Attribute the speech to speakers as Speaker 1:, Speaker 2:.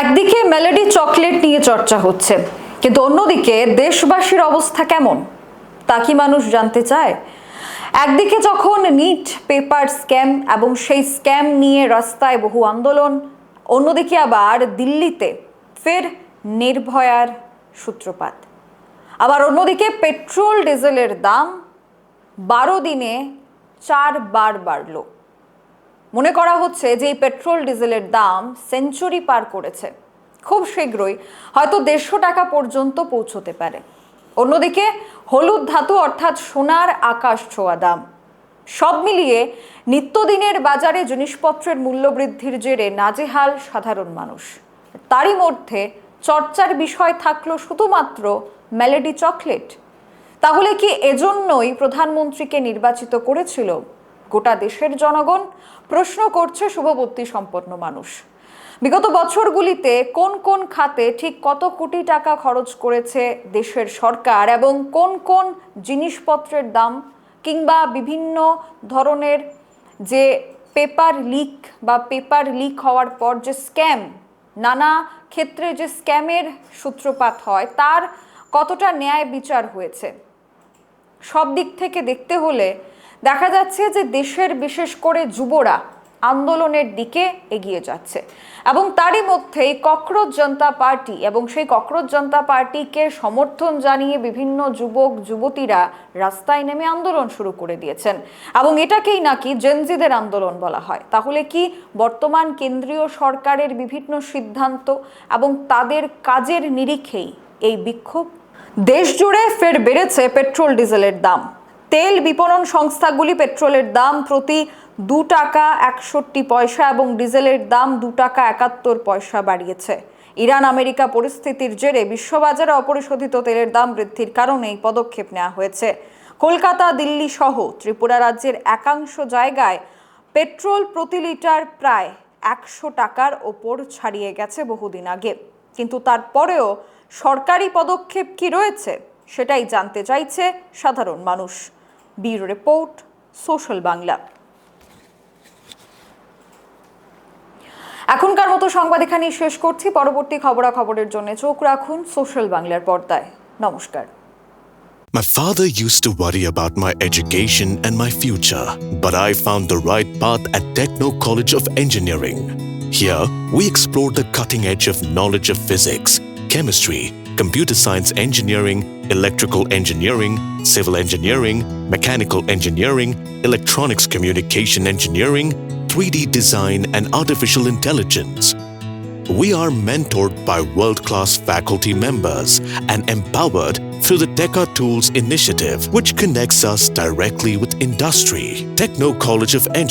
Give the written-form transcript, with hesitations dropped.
Speaker 1: একদিকে melody chocolate নিয়ে চর্চা হচ্ছে, কিন্তু অন্যদিকে দেশবাসীর অবস্থা কেমন তা কি মানুষ জানতে চায়? একদিকে যখন নিট পেপার স্ক্যাম এবং সেই স্ক্যাম নিয়ে রাস্তায় বহু আন্দোলন, অন্যদিকে আবার দিল্লিতে ফের নির্ভয়ার সূত্রপাত। আবার অন্যদিকে পেট্রোল ডিজেলের দাম 12 দিনে 4 বার বাড়ল। মনে করা হচ্ছে যে এই পেট্রোল ডিজেলের দাম সেঞ্চুরি পার করেছে, খুব শীঘ্রই হয়তো 150 টাকা পর্যন্ত পৌঁছতে পারে। অন্যদিকে হলুদ ধাতু অর্থাৎ সোনার আকাশ ছোঁয়া দাম। সব মিলিয়ে নিত্যদিনের বাজারে জিনিসপত্রের মূল্য বৃদ্ধির জেরে নাজেহাল সাধারণ মানুষ। তারই মধ্যে চর্চার বিষয় থাকলো শুধুমাত্র মেলোডি চকলেট। তাহলে কি এজন্যই প্রধানমন্ত্রীকে নির্বাচিত করেছিল গোটা দেশের জনগণ? প্রশ্ন করছে শুভবুদ্ধি সম্পন্ন মানুষ। বিগত বছরগুলিতে কোন কোন খাতে ঠিক কত কোটি টাকা খরচ করেছে দেশের সরকার এবং কোন কোন জিনিসপত্রের দাম কিংবা বিভিন্ন ধরনের যে পেপার লিক হওয়ার পর যে স্ক্যাম, নানা ক্ষেত্রে যে স্ক্যামের সূত্রপাত হয় তার কতটা ন্যায় বিচার হয়েছে, সব দিক থেকে দেখতে হলে দেখা যাচ্ছে যে দেশের বিশেষ করে যুবরা আন্দোলনের দিকে এগিয়ে যাচ্ছে এবং তারই মধ্যেই ককরোচ জনতা পার্টি এবং সেই ককরোচ জনতা পার্টিকে সমর্থন জানিয়ে বিভিন্ন যুবক যুবতীরা রাস্তায় নেমে আন্দোলন শুরু করে দিয়েছেন এবং এটাকেই নাকি জেনজিদের আন্দোলন বলা হয়। তাহলে কি বর্তমান কেন্দ্রীয় সরকারের বিভিন্ন সিদ্ধান্ত এবং তাদের কাজের নিরিখেই এই বিক্ষোভ? দেশ জুড়ে ফের বেড়েছে পেট্রোল ডিজেলের দাম। তেল বিপণন সংস্থাগুলি পেট্রোলের দাম প্রতি 2 টাকা 61 পয়সা এবং ডিজেলের দাম 2 টাকা 71 পয়সা বাড়িয়েছে। ইরান আমেরিকা পরিস্থিতির জেরে বিশ্ববাজারে অপরিশোধিত তেলের দাম বৃদ্ধির কারণে এই পদক্ষেপ নেওয়া হয়েছে। কলকাতা, দিল্লি সহ ত্রিপুরা রাজ্যের একাংশ জায়গায় পেট্রোল প্রতি লিটার প্রায় 100 টাকার ওপর ছাড়িয়ে গেছে বহুদিন আগে। কিন্তু তারপরেও সরকারি পদক্ষেপ কি রয়েছে সেটাই জানতে চাইছে সাধারণ মানুষ। Bureau report, social Bangla. এখনকার মতো সংবাদ এখানেই শেষ করছি। পরবর্তী খবরাখবরের জন্য চোখ রাখুন সোশ্যাল বাংলার পর্দায়। নমস্কার।
Speaker 2: My father used to worry about my education and my future, but I found the right path at Techno College of Engineering. Here, we explore the cutting edge of knowledge of physics, chemistry, computer science engineering, electrical engineering, civil engineering, mechanical engineering, electronics communication engineering, 3D design and artificial intelligence. We are mentored by world-class faculty members and empowered through the Teka Tools initiative, which connects us directly with industry. Techno College of Engineering